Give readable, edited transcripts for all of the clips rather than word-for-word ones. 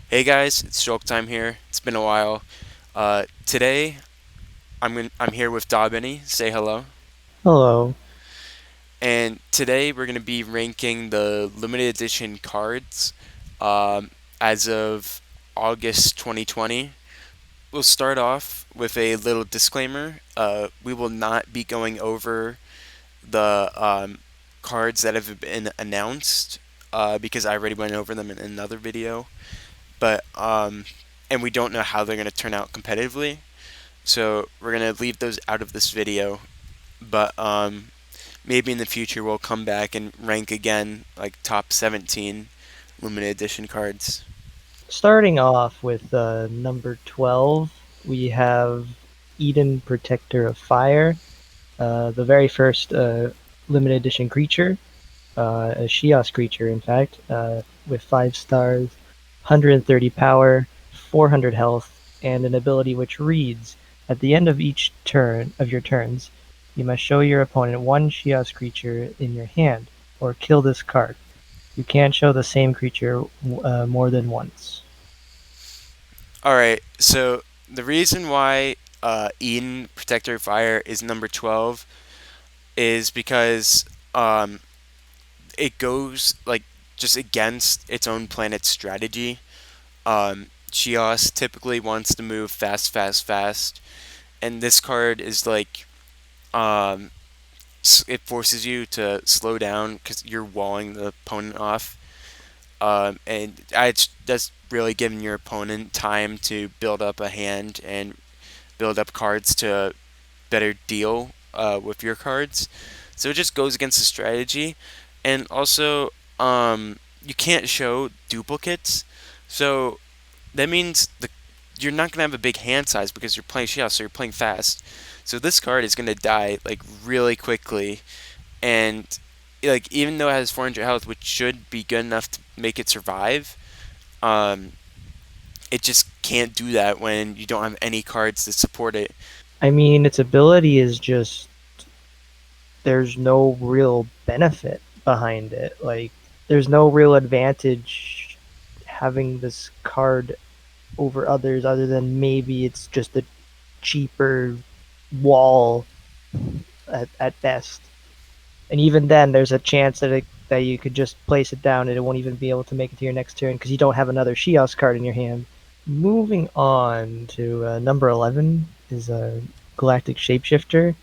Hey guys, it's joke time here. It's been a while. Today I'm here with Daubeny. Say hello. Hello. And today we're gonna be ranking the limited edition cards um, as of August 2020. We'll start off with a little disclaimer. We will not be going over the cards that have been announced because I already went over them in another video. But and we don't know how they're gonna turn out competitively. So we're gonna leave those out of this video, but maybe in the future we'll come back and rank again, like top 17 limited edition cards. Starting off with number 12, we have Eden Protector of Fire, the very first limited edition creature, a Shios creature, in fact, with 5 stars, 130 power, 400 health, and an ability which reads, at the end of each turn of your turns, you must show your opponent one Shios creature in your hand, or kill this card. You can't show the same creature more than once. All right, so the reason why Eden Protector of Fire is number 12 is because it goes like just against its own planet's strategy. Chios typically wants to move fast, fast, fast, and this card is like um, it forces you to slow down because you're walling the opponent off. And it's just really giving your opponent time to build up a hand and build up cards to better deal with your cards. So it just goes against the strategy. And also, you can't show duplicates. So that means you're not going to have a big hand size because you're playing Shield, so you're playing fast. So this card is going to die like really quickly, and like even though it has 400 health, which should be good enough to make it survive, um, it just can't do that when you don't have any cards to support it. I mean, its ability is just there's no real benefit behind it. Like, there's no real advantage having this card over others other than maybe it's just a cheaper wall at best. And even then, there's a chance that you could just place it down and it won't even be able to make it to your next turn because you don't have another Shios card in your hand. Moving on to number 11 is a Galactic Shapeshifter.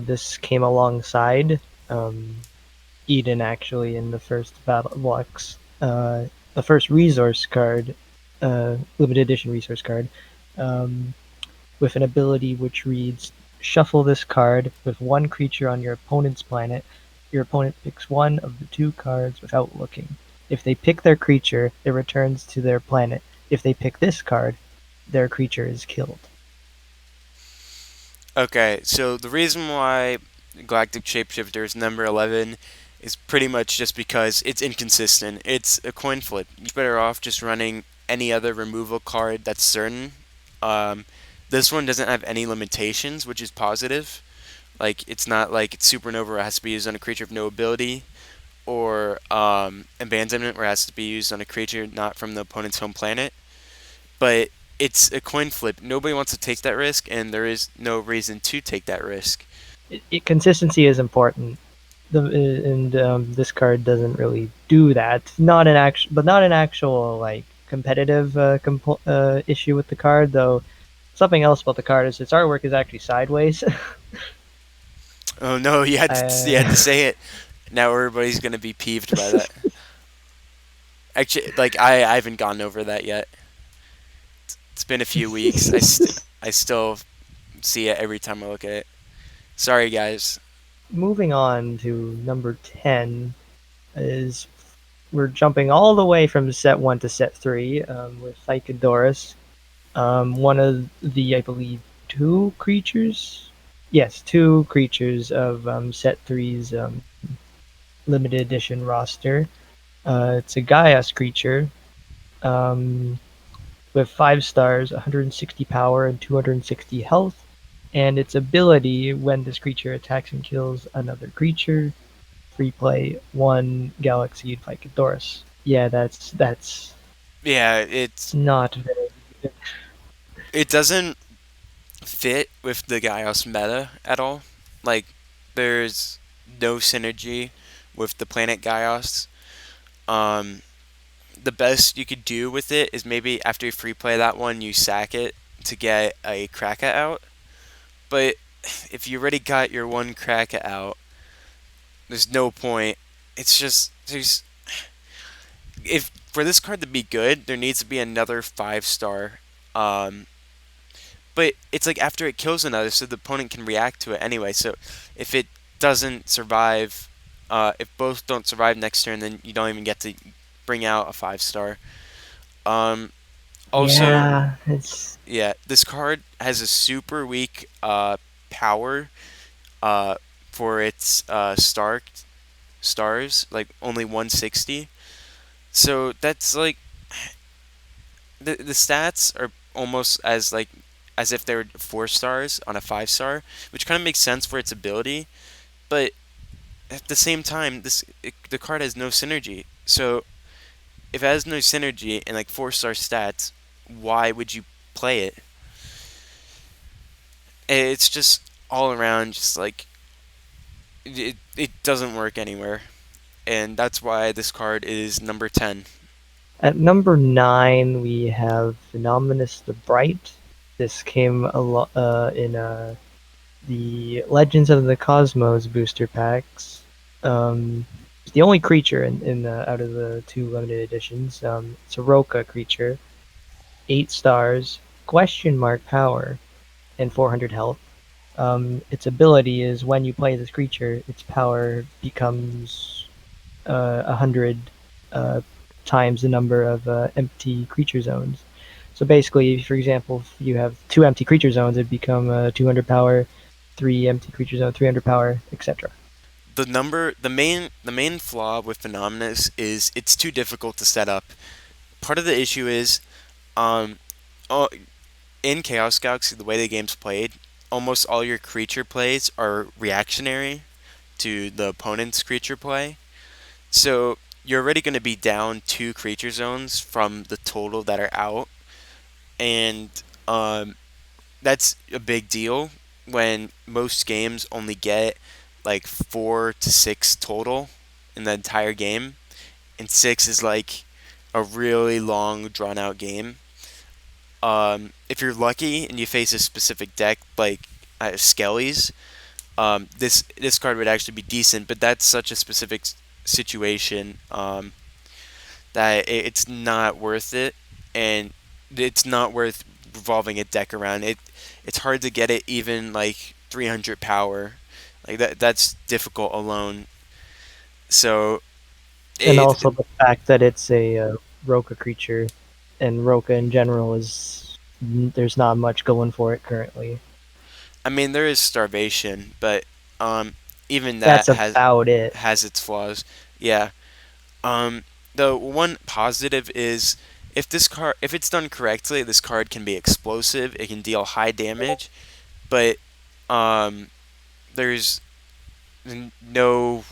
This came alongside um, Eden actually in the first battle box. The first resource card, limited edition resource card, um, with an ability which reads, shuffle this card with one creature on your opponent's planet. Your opponent picks one of the two cards without looking. If they pick their creature, it returns to their planet. If they pick this card, their creature is killed. Okay, so the reason why Galactic Shapeshifter is number 11 is pretty much just because it's inconsistent. It's a coin flip. You're better off just running any other removal card that's certain. Um, this one doesn't have any limitations, which is positive. Like, it's not like it's Supernova where it has to be used on a creature of no ability, or Abandonment where it has to be used on a creature not from the opponent's home planet. But it's a coin flip. Nobody wants to take that risk, and there is no reason to take that risk. Consistency is important. And this card doesn't really do that. Not an actual, but not an actual like competitive issue with the card though. Something else about the card is its artwork is actually sideways. Oh no, you had to uh, say it. Now everybody's gonna be peeved by that. Actually, like I haven't gone over that yet. It's been a few weeks. I still see it every time I look at it. Sorry, guys. Moving on to number 10 is we're jumping all the way from set 1 to set 3 with PHYCODURUS. One of the, I believe, two creatures. Yes, two creatures of set three's limited edition roster. It's a Gaia's creature um, with 5 stars, 160 power, and 260 health. And its ability, when this creature attacks and kills another creature, free play one Galaxy Phycodurus. Yeah, that's Yeah, Not very good. it doesn't fit with the Gaios meta at all. Like, there's no synergy with the planet Gaios. Um, the best you could do with it is maybe after you free play that one, you sack it to get a Kraka out. But if you already got your one Kraka out, there's no point. It's just there's if for this card to be good, there needs to be another 5 star. Um, but it's like after it kills another, so the opponent can react to it anyway. So if it doesn't survive, if both don't survive next turn, then you don't even get to bring out a 5 star. Um, Also, Yeah, it's yeah, this card has a super weak power uh, for its stars, like only 160. So that's like the stats are almost as like as if they were 4 stars on a 5 star, which kind of makes sense for its ability. But at the same time, the card has no synergy. So if it has no synergy and like 4 star stats, why would you play it? It's just all around just like it doesn't work anywhere, and that's why this card is number 10. at number 9 we have Phenominus the Bright. This came in the Legends of the Cosmos booster packs. It's the only creature in out of the 2 limited editions. It's a Roka creature, 8 stars, question mark power, and 400 health. Its ability is when you play this creature, its power becomes 100 uh, times the number of empty creature zones. So basically, for example, if you have 2 empty creature zones, it'd become 200 power, 3 empty creature zones, 300 power, etc. The main flaw with Phenomenus is it's too difficult to set up. Part of the issue is um oh, in Chaos Galaxy, the way the game's played, almost all your creature plays are reactionary to the opponent's creature play. So you're already going to be down 2 creature zones from the total that are out, and um, that's a big deal when most games only get like 4 to 6 total in the entire game, and 6 is like a really long, drawn out game. If you're lucky and you face a specific deck like Skelly's, this card would actually be decent, but that's such a specific situation that it's not worth it, and it's not worth revolving a deck around. It's hard to get it even like 300 power, like that's difficult alone. So And it, also the fact that it's a Roka creature, and Roka in general is there's not much going for it currently. I mean there is starvation, but even that That's has about it. has its flaws. Yeah. Um, the one positive is if it's done correctly, this card can be explosive. It can deal high damage, but um, there's no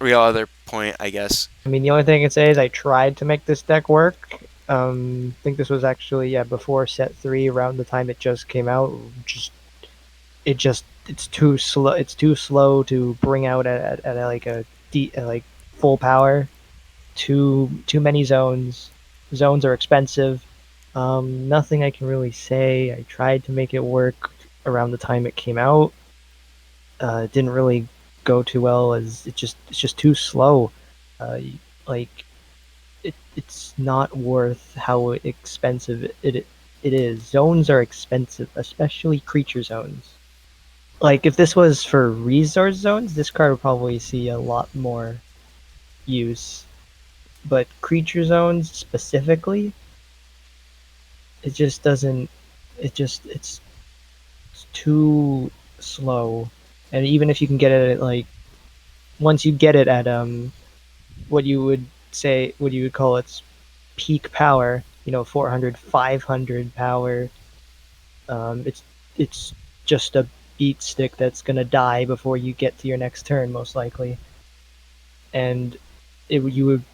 real other point, I guess. I mean, the only thing I can say is I tried to make this deck work. I think this was actually before set 3, around the time it just came out. It's too slow. It's too slow to bring out at like at like full power. Too many zones. Zones are expensive. Nothing I can really say. I tried to make it work around the time it came out. It didn't really go too well, as it's just too slow. Uh, like it's not worth how expensive it is. Zones are expensive, especially creature zones. Like if this was for resource zones, this card would probably see a lot more use. But creature zones specifically, it just doesn't. It's too slow. And even if you can get it at like once you get it at what you would say what you would call its peak power, 400, 500 power, it's just a beat stick that's gonna die before you get to your next turn, most likely. And you would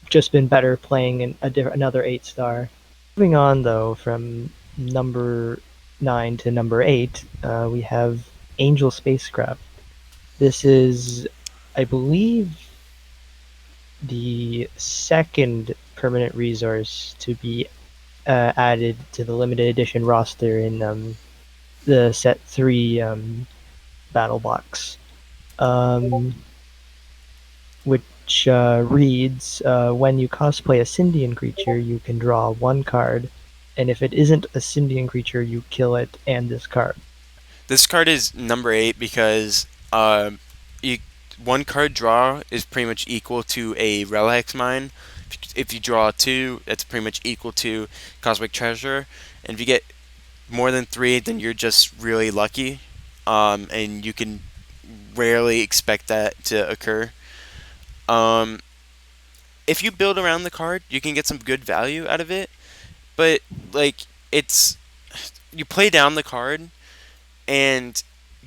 just been better playing another 8-star. Moving on though from number 9 to number 8, we have Angel Spacecraft. This is, I believe, the second permanent resource to be added to the limited edition roster in the set 3 battle box, um, which reads, when you cosplay a Syndian creature, you can draw one card, and if it isn't a Syndian creature, you kill it and discard. This card is number 8 because you, one card draw is pretty much equal to a Relics Mine. If you draw two, that's pretty much equal to Cosmic Treasure. And if you get more than three, then you're just really lucky. And you can rarely expect that to occur. Um, if you build around the card, you can get some good value out of it. But like it's you play down the card, and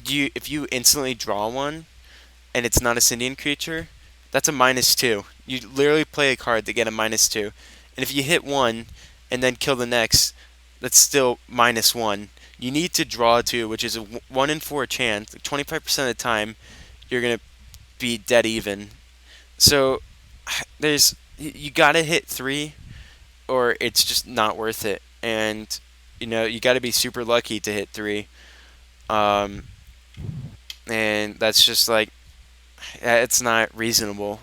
you if you instantly draw one, and it's not a Syndian creature, that's a -2. You literally play a card to get a -2, and if you hit one and then kill the next, that's still -1. You need to draw two, which is a 1 in 4 chance. Like 25% of the time, you're gonna be dead even. So you gotta hit three, or it's just not worth it. And you gotta be super lucky to hit three. Um, and that's just like it's not reasonable.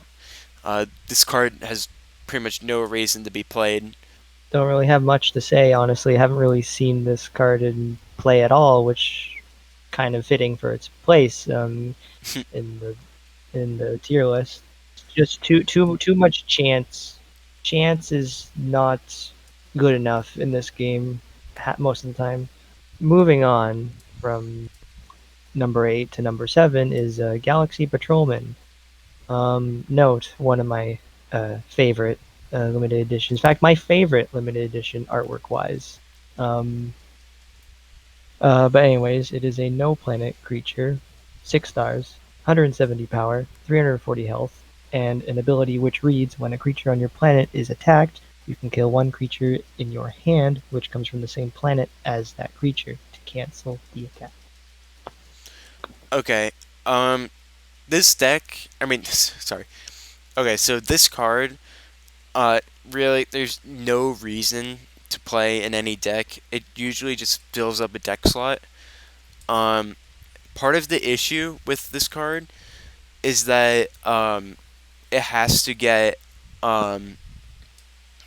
This card has pretty much no reason to be played. Don't really have much to say, honestly. I haven't really seen this card in play at all, which kind of fitting for its place in the tier list. Just too much chance. Chance is not good enough in this game most of the time. Moving on from number 8 to number 7 is Galaxy Patrolman. Note, one of my favorite limited editions. In fact, my favorite limited edition artwork wise. Um, but anyways, it is a no planet creature, 6 stars, 170 power, 340 health, and an ability which reads, when a creature on your planet is attacked, you can kill one creature in your hand which comes from the same planet as that creature to cancel the attack. Okay. This deck. I mean, sorry. Okay, so this card. Really, there's no reason to play in any deck. It usually just fills up a deck slot. Um, Part of the issue with this card is that it has to get um,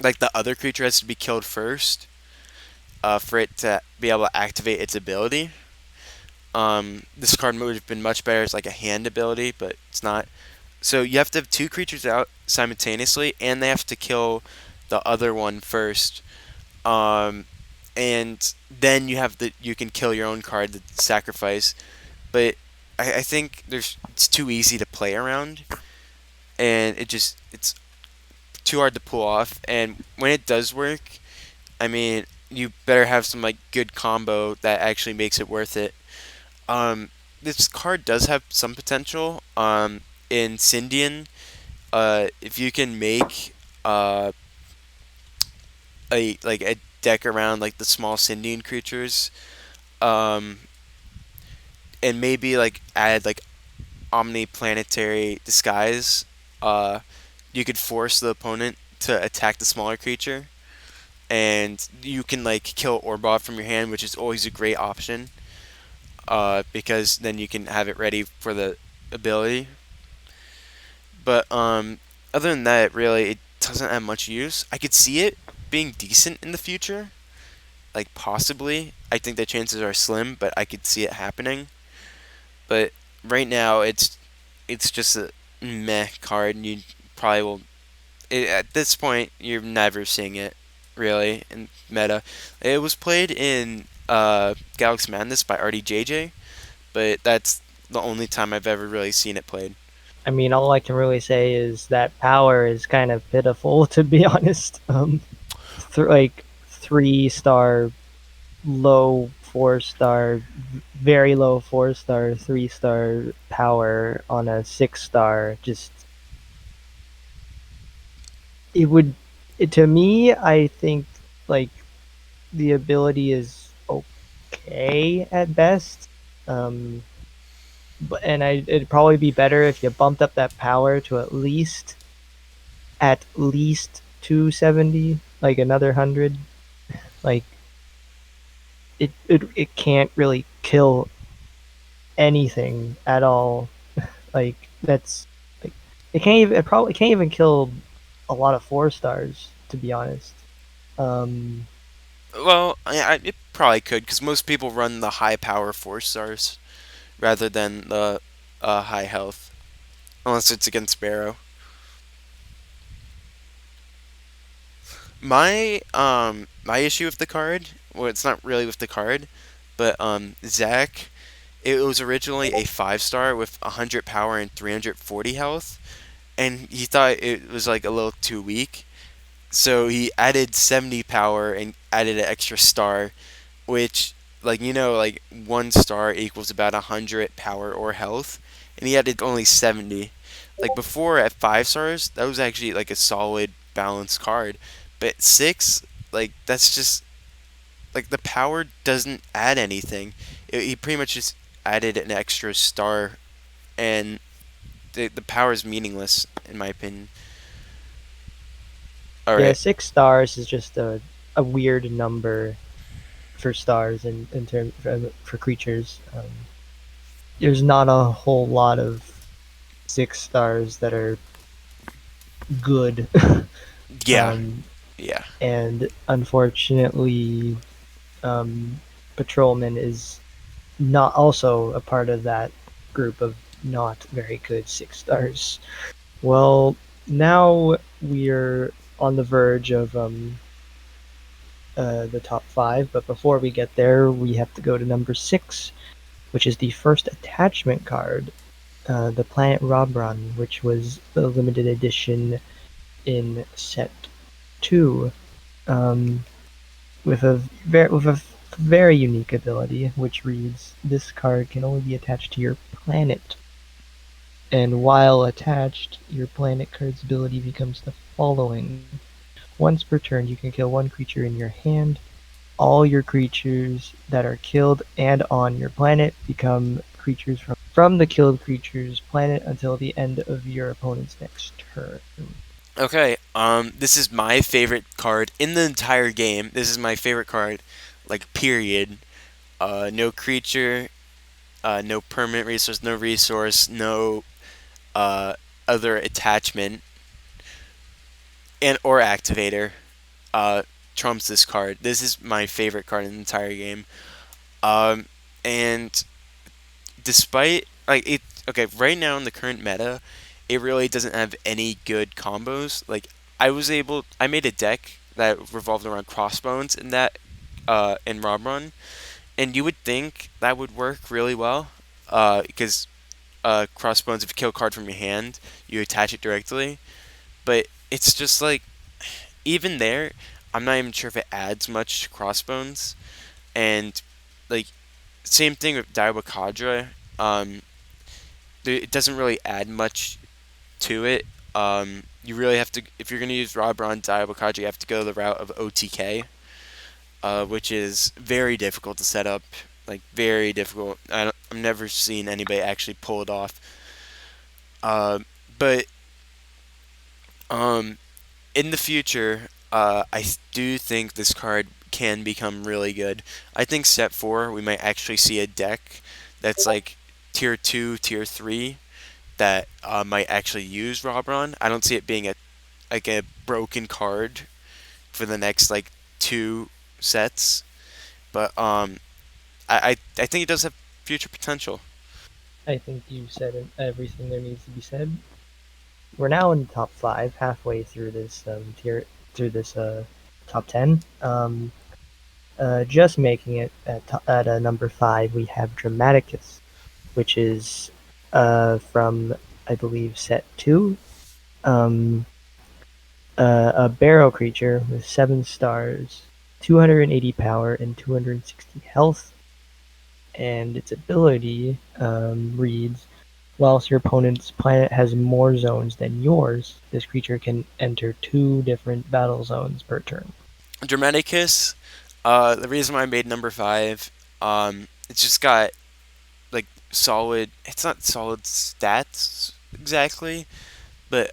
like the other creature has to be killed first for it to be able to activate its ability. This card would have been much better as like a hand ability, but it's not. So you have to have two creatures out simultaneously, and they have to kill the other one first. Um, and then you can kill your own card to sacrifice. But I think it's too easy to play around, and it's too hard to pull off. And when it does work, I mean, you better have some like good combo that actually makes it worth it. Um, this card does have some potential. In Syndian, if you can make a deck around like the small Syndian creatures, um, and maybe like add like omniplanetary disguise, uh, you could force the opponent to attack the smaller creature, and you can like kill Orbot from your hand, which is always a great option. Because then you can have it ready for the ability. But other than that, really, it doesn't have much use. I could see it being decent in the future, like possibly. I think the chances are slim, but I could see it happening. But right now, it's just a meh card, and you probably will. At this point, you're never seeing it really in meta. It was played in Galaxy Madness by RDJJ, but that's the only time I've ever really seen it played. I mean, all I can really say is that power is kind of pitiful, to be honest. Like 3-star, low 4-star, very low 4-star, 3-star power on a 6-star. Just it would to me, I think like the ability is okay at best. Um, but and it'd probably be better if you bumped up that power to at least 270, like another 100. Like it can't really kill anything at all. Like that's like it probably can't even kill a lot of 4 stars, to be honest. Um, Well, it probably could because most people run the high power 4 stars rather than the high health, unless it's against Barrow. My issue with the card, well, it's not really with the card, but Zach, it was originally a 5 star with 100 power and 340 health, and he thought it was like a little too weak, so he added 70 power and added an extra star, which, like, like 1 star equals about 100 power or health, and he added only 70. Like before at 5 stars, that was actually like a solid balanced card, but at 6, like that's just like the power doesn't add anything. He pretty much just added an extra star, and the power is meaningless in my opinion. All yeah, right. 6 stars is just a weird number for stars in terms for creatures. There's not a whole lot of 6 stars that are good. Yeah. um, Yeah. and unfortunately, um, Patrolman is not also a part of that group of not very good 6 stars. Well, now we're on the verge of the top 5, but before we get there, we have to go to number 6, which is the first attachment card, the planet Robron, which was the limited edition in set 2, um, with a very unique ability, which reads, "This card can only be attached to your planet, and while attached, your planet card's ability becomes the following: once per turn, you can kill one creature in your hand. All your creatures that are killed and on your planet become creatures from the killed creature's planet until the end of your opponent's next turn." Okay. This is my favorite card in the entire game. This is my favorite card, like period. No creature, no permanent resource, no resource, no uh other attachment and or activator uh trumps this card. This is my favorite card in the entire game. Um, and despite like it, okay, right now in the current meta, it really doesn't have any good combos. Like I made a deck that revolved around crossbones in that in ROBRON, and you would think that would work really well, because crossbones, if you kill a card from your hand, you attach it directly. But it's just like even there, I'm not even sure if it adds much to crossbones, and like same thing with Daibakadra. Um, it doesn't really add much to it. You really have to, if you're going to use Robron Diablokaja, you have to go the route of OTK, which is very difficult to set up. Like, very difficult. I've never seen anybody actually pull it off. Uh, but um, in the future, I do think this card can become really good. I think set 4, we might actually see a deck that's like tier 2, tier 3 that might actually use Robron. I don't see it being a broken card for the next like 2 sets, but I think it does have future potential. I think you said everything there needs to be said. We're now in the top 5, halfway through this through this top 10. Just making it at number 5, we have Dramaticus, which is from, I believe, set 2. Um, a barrow creature with 7 stars, 280 power, and 260 health. And its ability reads, Whilst your opponent's planet has more zones than yours, this creature can enter 2 different battle zones per turn. Dramaticus, the reason why I made number 5, it's just got like solid. It's not solid stats exactly, but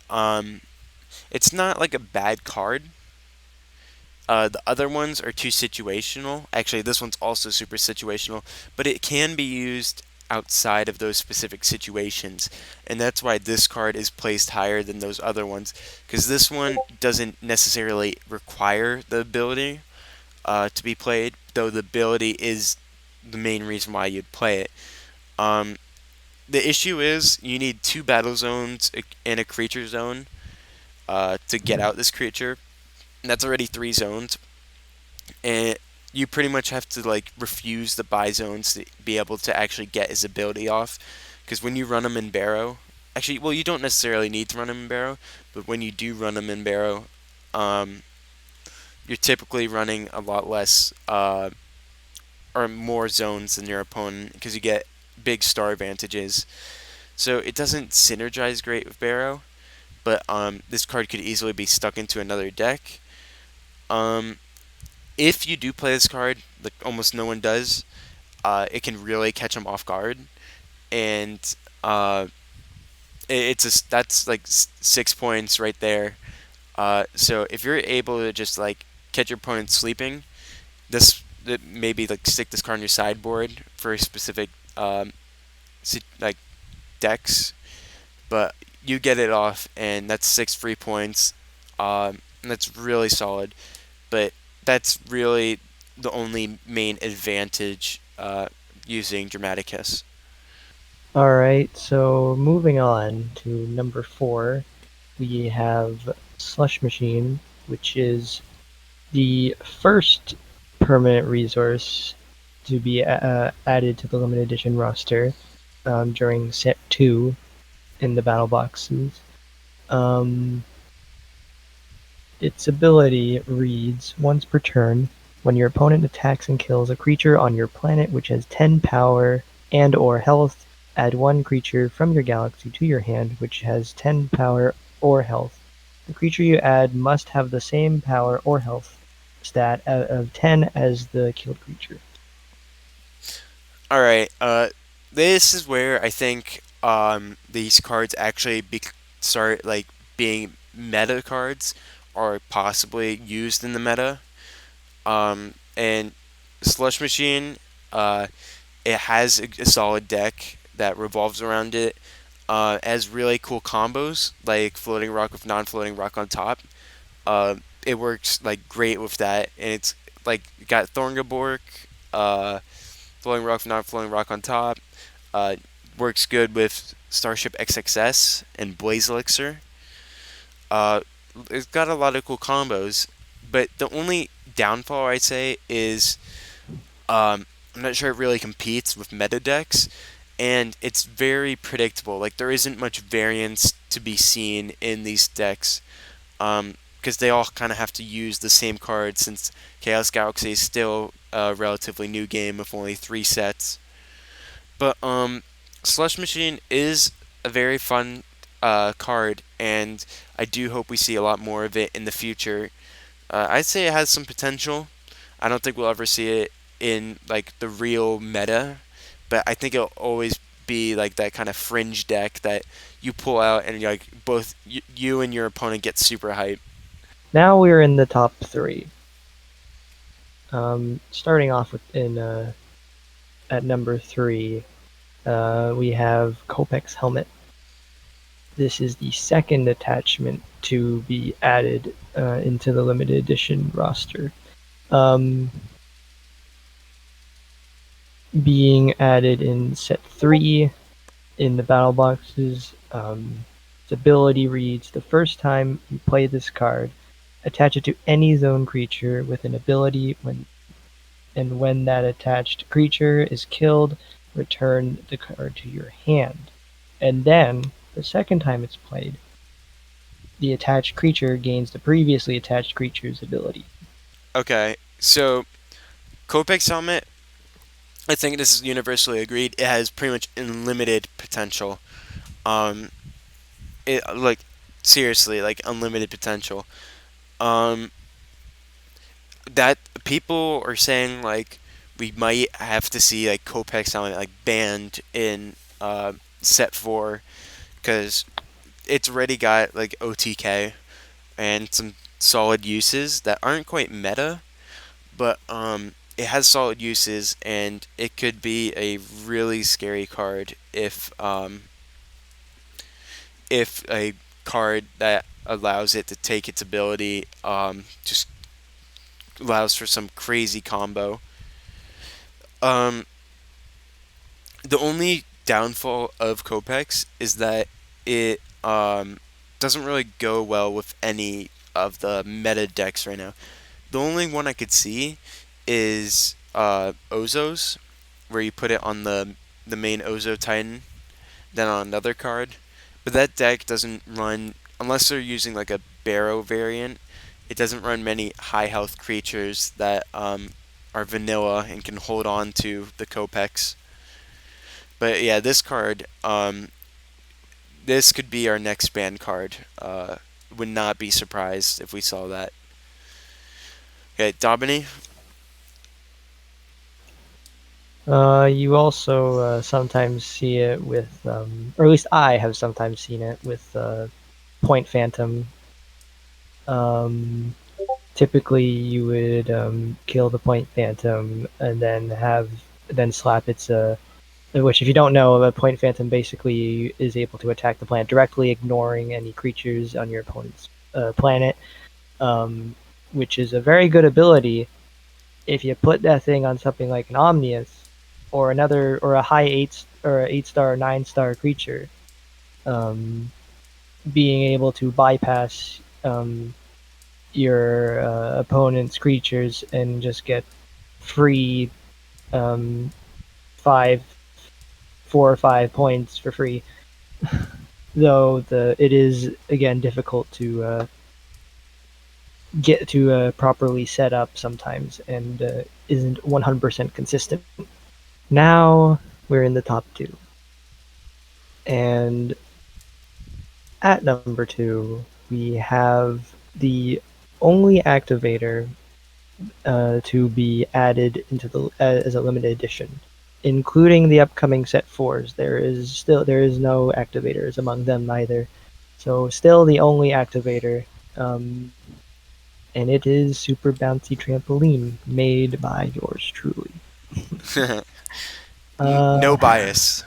it's not like a bad card. The other ones are too situational. Actually, this one's also super situational, but it can be used outside of those specific situations. And that's why this card is placed higher than those other ones, because this one doesn't necessarily require the ability to be played, though the ability is the main reason why you'd play it. Um, the issue is you need 2 battle zones and a creature zone to get out this creature. And that's already 3 zones, and you pretty much have to like refuse the buy zones to be able to actually get his ability off. Because when you run him in Barrow, actually, well, you don't necessarily need to run him in Barrow, but when you do run him in Barrow, um, you're typically running a lot less or more zones than your opponent because you get big star advantages. So it doesn't synergize great with Barrow, but this card could easily be stuck into another deck. Um, if you do play this card, like almost no one does, it can really catch them off guard, and uh, that's like 6 points right there. So if you're able to just like catch your opponent sleeping, maybe like stick this card on your sideboard for specific like decks, but you get it off, and that's 6 free points. And that's really solid. But that's really the only main advantage using Dramaticus. Alright, so moving on to number 4, we have Slush Machine, which is the first permanent resource to be added to the limited edition roster during set 2 in the battle boxes. Um, its ability reads, once per turn, when your opponent attacks and kills a creature on your planet which has 10 power and or health, add 1 creature from your galaxy to your hand which has 10 power or health. The creature you add must have the same power or health stat of 10 as the killed creature. All right. This is where I think these cards actually start like being meta cards or possibly used in the meta. And Slush Machine, uh, it has a solid deck that revolves around it. Has really cool combos like floating rock with non-floating rock on top. Uh, it works like great with that, and it's like got Thorngabork, floating rock with non-floating rock on top. Uh, Works good with Starship XXS and Blaze Elixir. Uh, it's got a lot of cool combos, but the only downfall I'd say is I'm not sure it really competes with meta decks, and it's very predictable. Like there isn't much variance to be seen in these decks, because they all kind of have to use the same cards since Chaos Galaxy is still a relatively new game with only 3 sets. But Slush Machine is a very fun card, and I do hope we see a lot more of it in the future. I'd say it has some potential. I don't think we'll ever see it in like the real meta, but I think it'll always be like that kind of fringe deck that you pull out and like both you and your opponent get super hype. Now we're in the top 3. Starting off at number 3, we have COPEX Helmet. This is the second attachment to be added into the limited edition roster. Um, being added in set 3 in the battle boxes, its ability reads, the first time you play this card, attach it to any zone creature with an ability when that attached creature is killed, return the card to your hand. And then, the second time it's played, the attached creature gains the previously attached creature's ability. Okay, so Copex Helmet, I think this is universally agreed. It has pretty much unlimited potential. Um, it like seriously, like unlimited potential. Um, that people are saying like we might have to see like COPEX element like banned in set four because it's already got like OTK and some solid uses that aren't quite meta, but it has solid uses and it could be a really scary card if a card that allows it to take its ability just allows for some crazy combo. Um, the only downfall of Copex is that it doesn't really go well with any of the meta decks right now. The only one I could see is Ozos, where you put it on the main Ozo Titan, then on another card. But that deck doesn't run unless they're using like a Barrow variant. It doesn't run many high health creatures that are vanilla and can hold on to the Copex. But yeah, this card, this could be our next ban card. Would not be surprised if we saw that. Okay, Daubeny. You also sometimes see it with, or at least I have sometimes seen it with Point Phantom. Um, Typically, you would kill the Point Phantom and then slap its which, if you don't know, a Point Phantom basically is able to attack the planet directly, ignoring any creatures on your opponent's planet, um, which is a very good ability if you put that thing on something like an Omnius or another or a high eight star or 9-star creature. Um, Being able to bypass your opponent's creatures and just get free um, five, 4 or 5 points for free. Though it is again difficult to get to properly set up sometimes and isn't 100% consistent. Now we're in the top two, and at number two we have the only activator to be added into the as a limited edition, including the upcoming set fours. There is no activators among them either, so still the only activator, and it is Super Bouncy Trampoline, made by yours truly. No Uh, bias.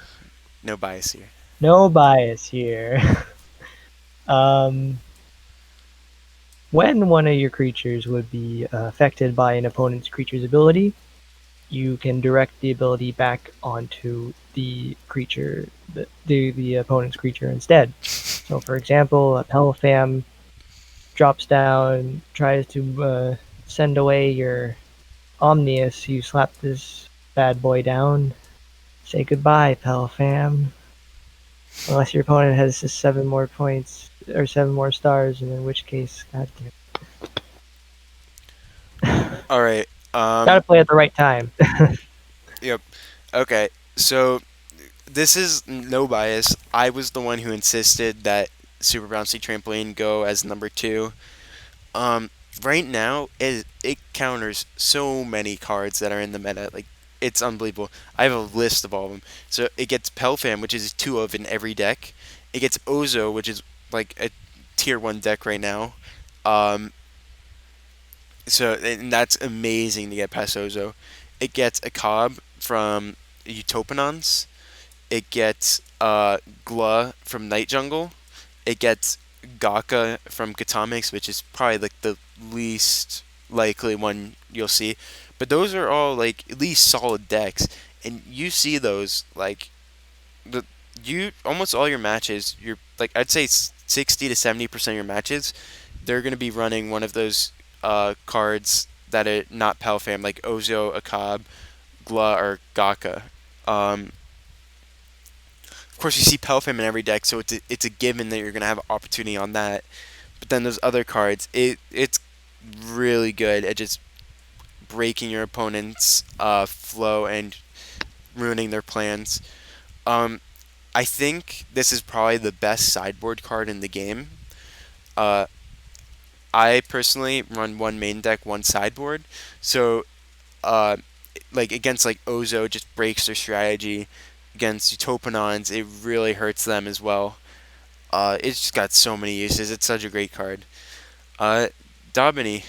No bias here. no bias here. um, when one of your creatures would be affected by an opponent's creature's ability, you can direct the ability back onto the opponent's creature instead. So, for example, a Pelfam drops down, tries to send away your Omnius. You slap this bad boy down. Say goodbye, Pelfam. Unless your opponent has just 7 more points or 7 more stars, and in which case, goddamn, All right. gotta play at the right time. Yep. Okay. So this is no bias. I was the one who insisted that Super Bouncy Trampoline go as number two. Um, right now it counters so many cards that are in the meta. Like it's unbelievable. I have a list of all of them. So it gets Pelfam, which is two of in every deck. It gets Ozo, which is like a tier one deck right now. Um, and that's amazing to get past Ozo. It gets a Cobb from Utopanons. It gets Gla from Night Jungle. It gets Gaka from Katamix, which is probably like the least likely one you'll see. But those are all like at least solid decks, and you see those like the you almost all your matches. You're like I'd say 60 to 70% of your matches, they're gonna be running one of those cards that are not Palfam, like Ozo, Akab, Gla, or Gaka. Um, of course, you see Pelfam in every deck, so it's a given that you're gonna have opportunity on that. But then those other cards, it's really good at just breaking your opponent's flow and ruining their plans. Um, I think this is probably the best sideboard card in the game. Uh, I personally run one main deck, one sideboard, so uh, like against like Ozo, just breaks their strategy. Against Utopanons, it really hurts them as well. It's just got so many uses. It's such a great card. Uh, Daubeny,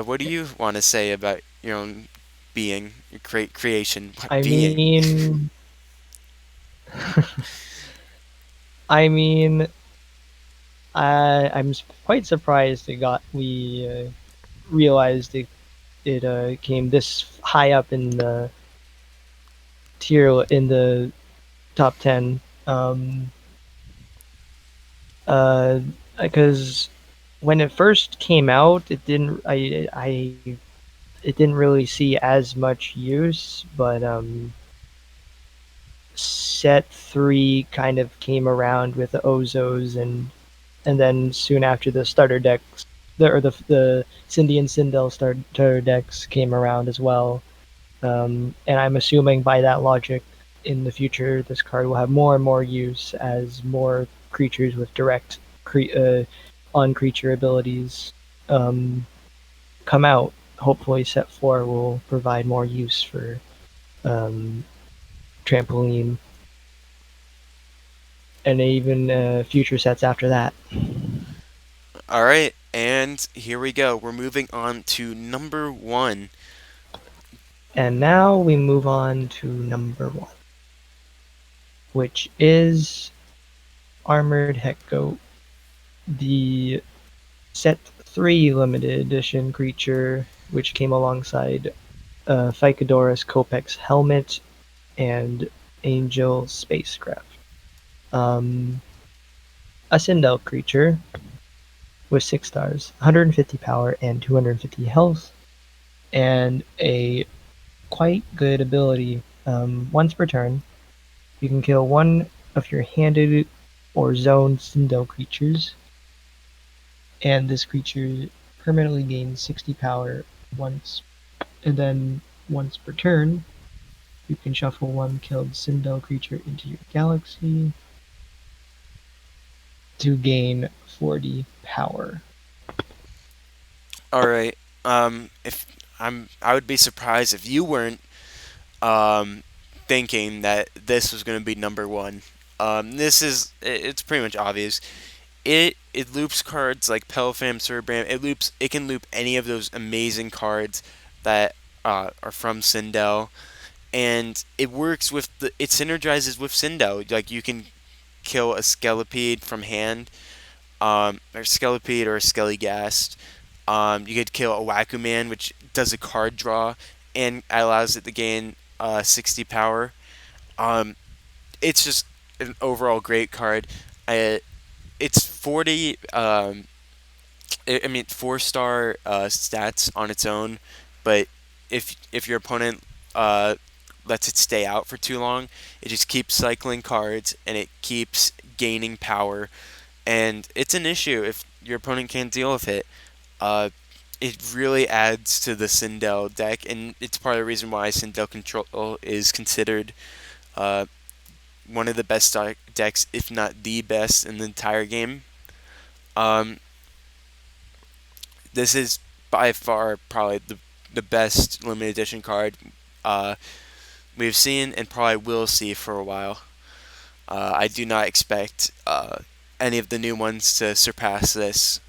what do you want to say about your own being, your creation, I being? mean, I mean, I'm quite surprised we realized it came this high up in the tier in the top 10. Uh, because when it first came out, it didn't really see as much use, but set 3 kind of came around with the Ozos, and then soon after the starter decks, the Cindy and Sindel starter decks came around as well. And I'm assuming by that logic, in the future, this card will have more and more use as more creatures with direct on creature abilities um, come out. Hopefully, set 4 will provide more use for um, trampoline and even future sets after that. All right, and here we go. We're moving on to number one. And now we move on to number 1, which is Armored Heck Goat, the set 3 limited edition creature, which came alongside PHYCODURUS COPEX helmet and Angel spacecraft. Um, a Sindel creature with 6 stars, 150 power and 250 health, and a quite good ability. Once per turn, you can kill one of your handed or zoned Sindel creatures, and this creature permanently gains 60 power once, and then once per turn, you can shuffle one killed Sindel creature into your galaxy to gain 40 power. All right. If I would be surprised if you weren't um, thinking that this was going to be number one. It's pretty much obvious. It loops cards like Pelfam, Cerebram. It can loop any of those amazing cards that are from Sindel, and it synergizes with Sindel. Like you can kill a Skelipede from hand, or Skelipede or a Skelligast. You could kill a Wackuman, which does a card draw and allows it to gain 60 power. Um, it's just an overall great card. Uh, it's 40. I mean, 4-star stats on its own, but if your opponent uh, lets it stay out for too long, it just keeps cycling cards and it keeps gaining power, and it's an issue if your opponent can't deal with it. Uh, it really adds to the Sindel deck, and it's part of the reason why Sindel Control is considered uh, one of the best decks, if not the best, in the entire game. Um, this is by far probably the best limited edition card uh, we've seen and probably will see for a while. I do not expect any of the new ones to surpass this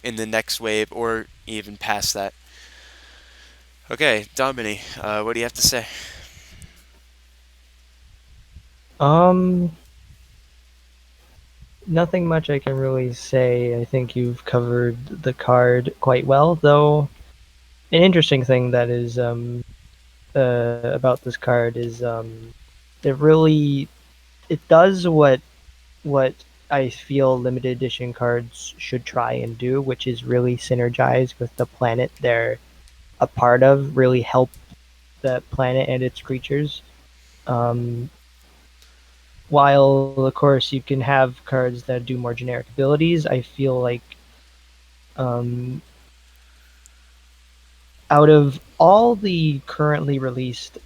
in the next wave or even past that. Okay, Domini, what do you have to say? Um, Nothing much I can really say. I think you've covered the card quite well, though. An interesting thing that is about this card is it really it does what I feel limited edition cards should try and do, which is really synergize with the planet they're a part of, really help that planet and its creatures. Um, while of course you can have cards that do more generic abilities, I feel like um, out of all the currently released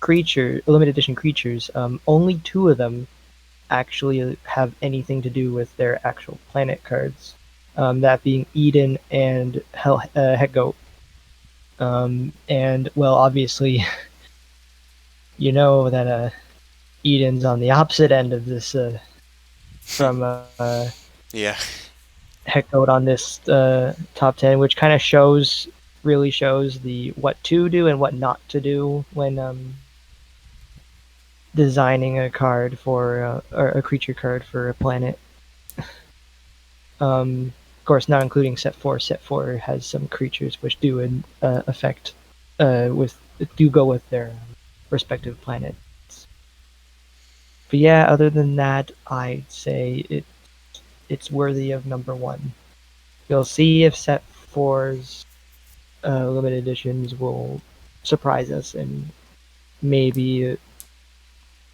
limited edition creatures, only two of them actually have anything to do with their actual planet cards. That being Eden and Heck Goat. And well, obviously, you know that Eden's on the opposite end of this from Yeah. Heck Goat on this top 10, which kind of really shows the what to do and what not to do when designing a card for or a creature card for a planet. Of course, not including set 4. Set 4 has some creatures which do affect with do go with their respective planets. But yeah, other than that, I'd say it's worthy of number 1. You'll see if set 4's limited editions will surprise us, and maybe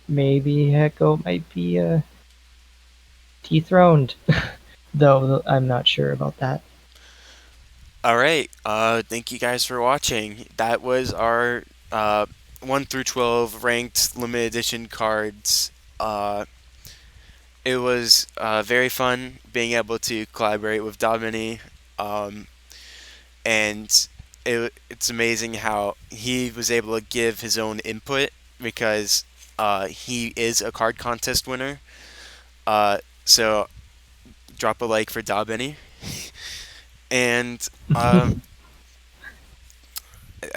Hecko might be dethroned, though I'm not sure about that. All right. Thank you guys for watching. That was our 1 through 12 ranked limited edition cards. It was very fun being able to collaborate with Daubeny, um, and it's amazing how he was able to give his own input because he is a card contest winner. So drop a like for Daubeny, and I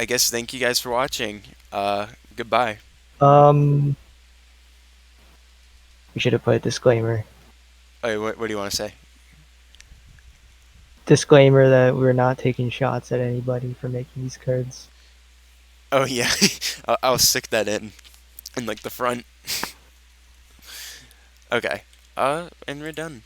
guess thank you guys for watching. Goodbye. um, we should have put a disclaimer. Oh, what do you want to say? Disclaimer that we're not taking shots at anybody for making these cards. Oh yeah, I'll stick that in like the front. Okay. And we're done.